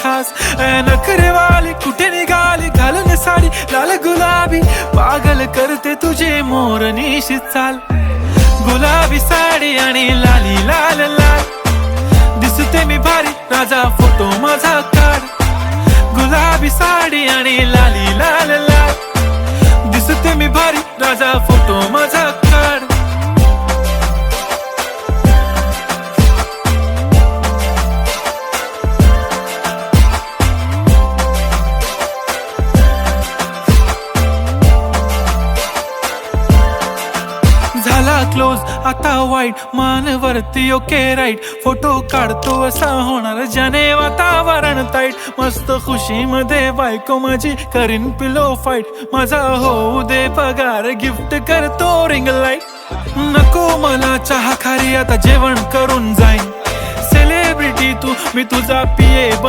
खास. नखरेवाली कुठे निघाली घालून साडी लाल गुलाबी, पागल करते तुझे मोरनीशी चाल. गुलाबी साडी आणि लाली लाल लाल, दिसते मी भारी राजा फोटो माझा काढ. गुलाबी साडी आणि लाली लाल लाल, दिसते मी भारी राजा फोटो माझा काढ. झाला क्लोज आता वाईट, मानवरती ओके राईट. फोटो काढतो असा होणार ज्याने वातावरण ताईट. मस्त खुशी मध्ये बायको माझी करीन पिलो फाईट. माझा होऊ दे पगार गिफ्ट करतो रिंग लाईट. नको मला चहा खारी आता जेवण करून जाईन. सेलिब्रिटी तू मी तुझा पिये